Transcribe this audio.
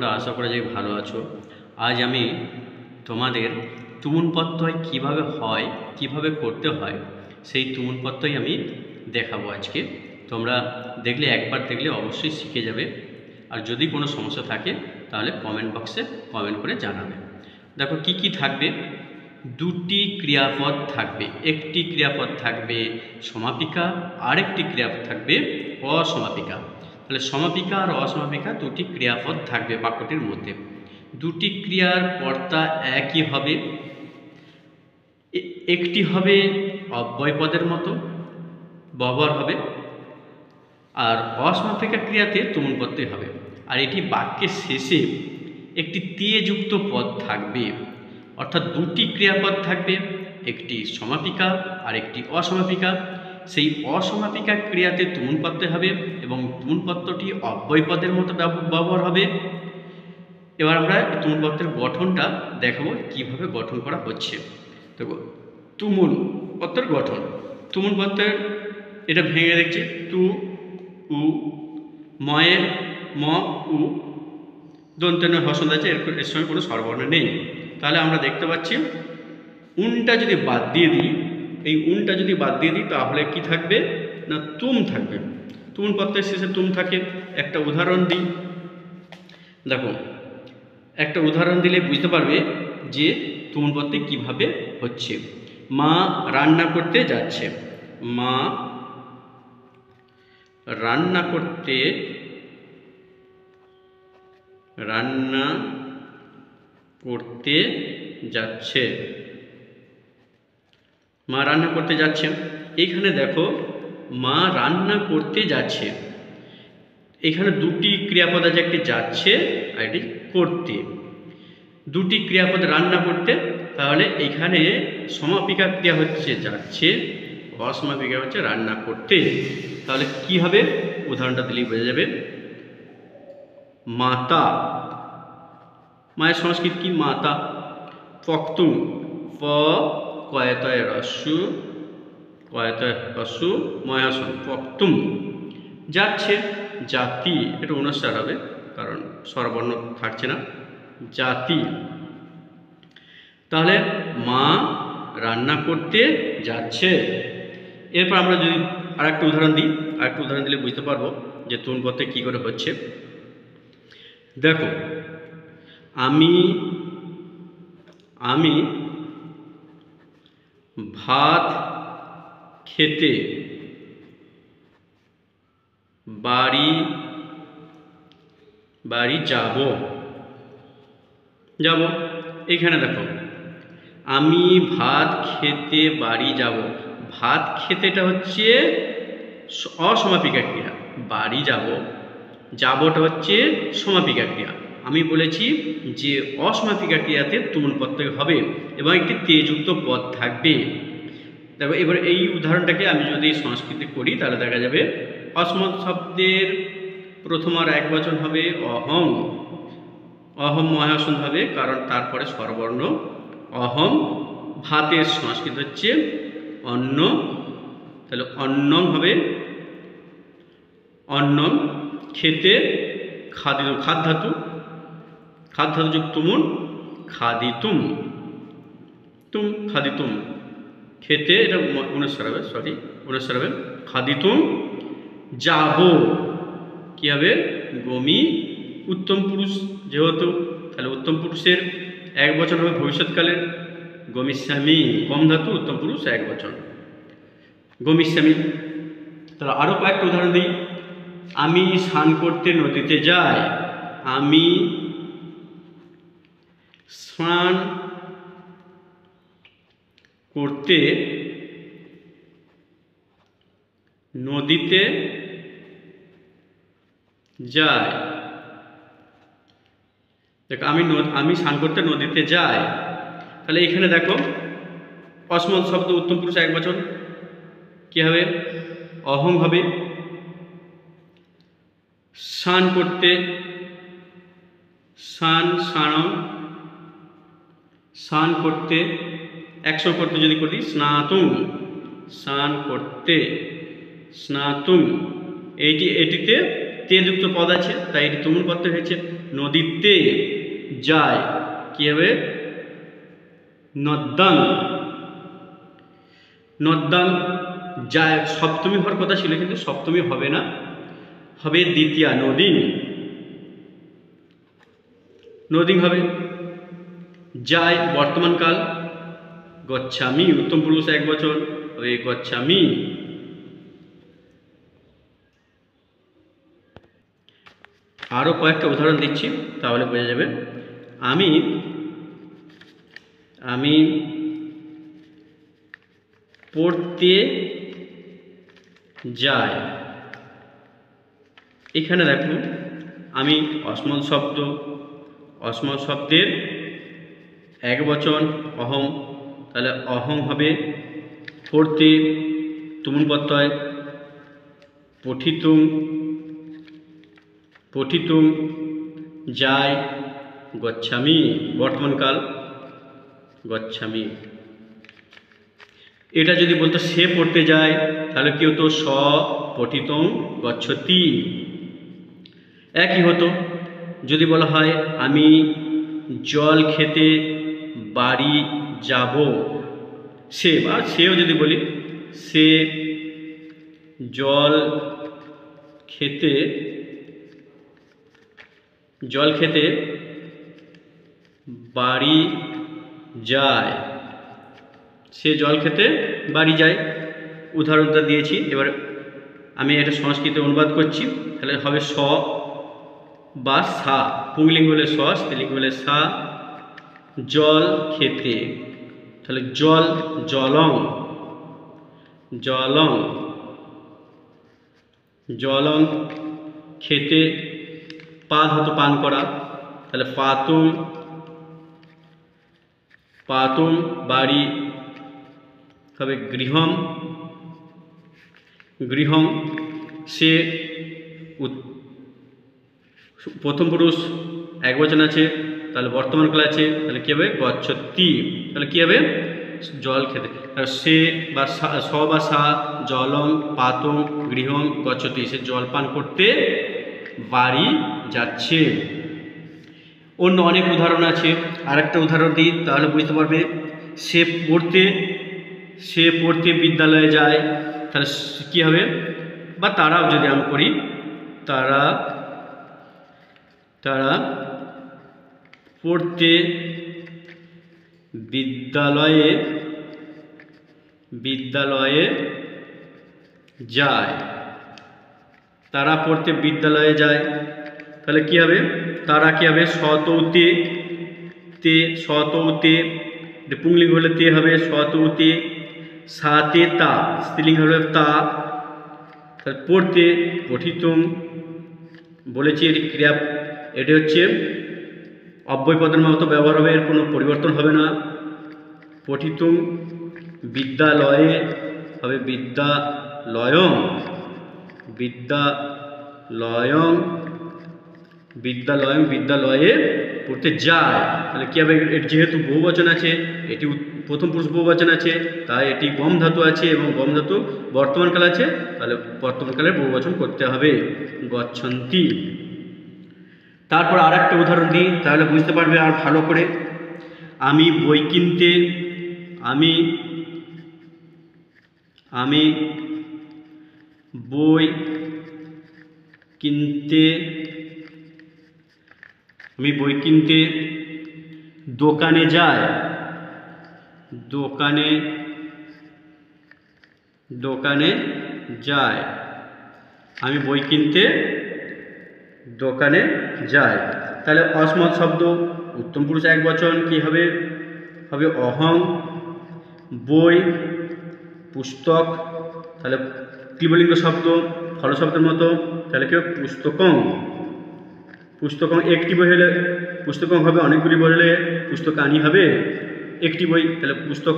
তোমরা আশা করা যায় ভালো আছো। আজ আমি তোমাদের তুমুল প্রত্যয় কিভাবে হয়, কিভাবে করতে হয়, সেই তুমুল প্রত্যয় আমি দেখাবো আজকে। তোমরা দেখলে, একবার দেখলে অবশ্যই শিখে যাবে। আর যদি কোনো সমস্যা থাকে তাহলে কমেন্ট বক্সে কমেন্ট করে জানাবে। দেখো কি কি থাকবে। দুটি ক্রিয়াপদ থাকবে, একটি ক্রিয়াপদ থাকবে সমাপিকা, আরেকটি ক্রিয়াপদ থাকবে অসমাপিকা। তাহলে সমাপিকা আর অসমাপিকা দুটি ক্রিয়াপদ থাকবে বাক্যটির মধ্যে। দুটি ক্রিয়ার কর্তা একই হবে, একটি হবে অব্যয় পদের মতো ব্যবহার হবে, আর অসমাপিকা ক্রিয়াতে তুমুল প্রত্যয় হবে। আর এটি বাক্যের শেষে একটি তে যুক্ত পদ থাকবে, অর্থাৎ দুটি ক্রিয়াপদ থাকবে, একটি সমাপিকা আর একটি অসমাপিকা। সেই অসমাপিকা ক্রিয়াতে তুমুল প্রত্যয় হবে এবং তুমুল প্রত্যয়টি অব্যয় পদের মতো ব্যবহার হবে। এবার আমরা তুমুল প্রত্যয়ের গঠনটা দেখাবো কিভাবে গঠন করা হচ্ছে। দেখো তুমুল প্রত্যয়ের গঠন। তুমুল প্রত্যয়ের এটা ভেঙে দেখছি, তু উ, ময়ের ম উ, দন্তের হসন আছে, এর সঙ্গে কোনো স্বরবর্ণ নেই। তাহলে আমরা দেখতে পাচ্ছি উনটা যদি বাদ দিয়ে দিই, এই উনটা যদি বাদ দিয়ে দিই তাহলে কি থাকবে না তুম থাকবে। তুমুল প্রত্যয়ের শেষে তুম থাকে। একটা উদাহরণ দিই, দেখো একটা উদাহরণ দিলে বুঝতে পারবে যে তুমুল প্রত্যয় কিভাবে হচ্ছে। মা রান্না করতে যাচ্ছে, মা রান্না করতে যাচ্ছে, মা রান্না করতে যাচ্ছে। এখানে দেখো মা রান্না করতে যাচ্ছে, এখানে দুটি ক্রিয়াপদ আছে, একটি যাচ্ছে আর একটি করতে। দুটি ক্রিয়াপদ রান্না করতে, তাহলে এখানে সমাপিকা ক্রিয়া হচ্ছে যাচ্ছে, অসমাপিকা হচ্ছে রান্না করতে। তাহলে কি হবে উদাহরণটা দিলেই বোঝা যাবে। মাতা, মায়ের সংস্কৃত কি মাতা। পক্তুম, প কয়তয় রস্যু, কয়তয় রস্যু ময়াসন, পক্তুম। যাচ্ছে, জাতি, এটা অনুস্বার হবে কারণ স্বরবর্ণ থাকছে না, জাতি। তাহলে মা রান্না করতে যাচ্ছে। এরপর আমরা যদি আরেকটা উদাহরণ দিই, আরেকটা উদাহরণ দিলে বুঝতে পারবো যে তুমুল প্রত্যয় কী করে হচ্ছে। দেখো আমি ভাত খেতে বাড়ি যাব। এখানে দেখো আমি ভাত খেতে বাড়ি যাব। ভাত খেতেটা হচ্ছে অসমাপিকা ক্রিয়া, বাড়ি যাব, যাবটা হচ্ছে সমাপিকা ক্রিয়া। আমি বলেছি যে অসমাপিকা ক্রিয়াতে তুমুল প্রত্যয় হবে এবং একটি তে যুক্ত পদ থাকবে। দেখো এবার এই উদাহরণটাকে আমি যদি সংস্কৃতে করি তাহলে দেখা যাবে অসমত শব্দের প্রথম আর এক বচন হবে অহং, অহম মহাসন হবে কারণ তারপরে স্বরবর্ণ অহম। ভাতের সংস্কৃত হচ্ছে অন্ন, তাহলে অন্নম হবে অন্নম। খেতে খাদিতুম, খাদ্ধাতু যুক্ত তুমুল খাদিতুম, তুম খাদিতুম। খেতে এটা অনুস্বার হবে, খাদিতুম। যাব কি হবে গমি, উত্তম পুরুষ যেহেতু, তাহলে উত্তম পুরুষের এক বচন হবে ভবিষ্যৎকালের গমিষ্যামি, কম ধাতু, উত্তম পুরুষ এক বচন গমিষ্যামি। তাহলে আরও কয়েকটা উদাহরণ দিই। আমি স্নান করতে নদীতে যাই, আমি স্নান করতে নদীতে যাই। দেখো আমি স্নান করতে নদীতে যাই। তাহলে এখানে দেখো অসমত শব্দ উত্তম পুরুষ এক বচন কি হবে অহং হবে। স্নান করতে স্নানম, স্নান করতে একশো করতে যদি করি স্নাতুম, স্নান করতে স্নাতুম। এটিতে তে যুক্ত পদ আছে তাই এটি তুমুল প্রত্যয় হয়েছে। নদীতে যায় কি হবে নদ্যাং। নদ্যাং যায় সপ্তমী হওয়ার কথা ছিল কিন্তু সপ্তমী হবে না, হবে দ্বিতীয়া নদীং। নদীং হবে। যায় বর্তমান কাল গচ্ছামি, উত্তম পুরুষ এক বচন হবে গচ্ছামি। আরও কয়েকটা উদাহরণ দিচ্ছি তাহলে বোঝা যাবে। আমি আমি পড়তে যাই। এখানে দেখুন আমি অসমল শব্দ, অসমল শব্দের এক বচন অহং, তাহলে অহং হবে পড়তে তুমুল প্রত্যয় পঠিতুম, পঠিতুম যায় গচ্ছামি বর্তমানকাল গচ্ছামি। এটা যদি বলতো সে পড়তে যায় তাহলে কি হতো স পঠিতং গচ্ছতি। একই হতো যদি বলা হয় আমি জল খেতে বাড়ি যাব, সে বা সেও যদি বলি সে জল খেতে বাড়ি যায়, সে জল খেতে বাড়ি যায়। উদাহরণটা দিয়েছি। এবার আমি এটা সংস্কৃতে অনুবাদ করছি, তাহলে হবে স বা সা, পুংলিঙ্গ হলে স, স্ত্রীলিঙ্গ হলে সা। জল খেতে তাহলে জল জলং, জলং জলং খেতে পা ধাতু পান করা, তাহলে পাতুম, পাতুম বাড়ি হবে গৃহম, গৃহম। সে প্রথম পুরুষ এক বচন আছে তাহলে বর্তমান কাল আছে, তাহলে কী হবে গচ্ছতি, তাহলে কী হবে জল খেতে। সে বা স বা সা জলং পাতুম গৃহম গচ্ছতি, সে জল পান করতে বাড়ি যাচ্ছে। অন্য অনেক উদাহরণ আছে, আরেকটা উদাহরণ দিই তাহলে বুঝতে পারবে। সে পড়তে বিদ্যালয়ে যায়, তাহলে কী হবে বা তারাও যদি আমি করি তারা পড়তে বিদ্যালয়ে যায়, তারা পড়তে বিদ্যালয়ে যায়, তাহলে কি হবে তারা কি হবে শতৌতে, তে শতৌতে পুংলিঙ্গ হলে তে হবে শতৌতে, সাতে তা স্ত্রীলিঙ্গ হলে তা, তাহলে পড়তে পঠিতুম। বলেছি এটি ক্রিয়া, এটি হচ্ছে অব্যয় পদের মতো ব্যবহার হবে, এর কোনো পরিবর্তন হবে না। পঠিতুম বিদ্যালয়ে হবে বিদ্যালয়ং, বিদ্যালয়ং বিদ্যালয়ং বিদ্যালয়ে পড়তে যায়, তাহলে কী হবে যেহেতু বহুবচন আছে, এটি প্রথম পুরুষ বহুবচন আছে, তাই এটি গম ধাতু আছে এবং গম ধাতু বর্তমানকাল আছে, তাহলে বর্তমানকালে বহুবচন করতে হবে গচ্ছন্তি। তারপর আর একটা উদাহরণ দিই তাহলে বুঝতে পারবে আর ভালো করে। আমি বই কিনতে, আমি বই কিনতে দোকানে যায়, দোকানে যায়, আমি বই কিনতে দোকানে যায়, তাহলে অসমত শব্দ উত্তম পুরুষ এক বচন কি হবে হবে অহং, বই পুস্তক তাহলে ক্লিবলিঙ্গ শব্দ ফল শব্দের মতো, তাহলে কি হবে পুস্তকং, পুস্তকং একটি বই হলে পুস্তকং হবে, অনেকগুলি বই হলে পুস্তকানি হবে, একটি বই তাহলে পুস্তক।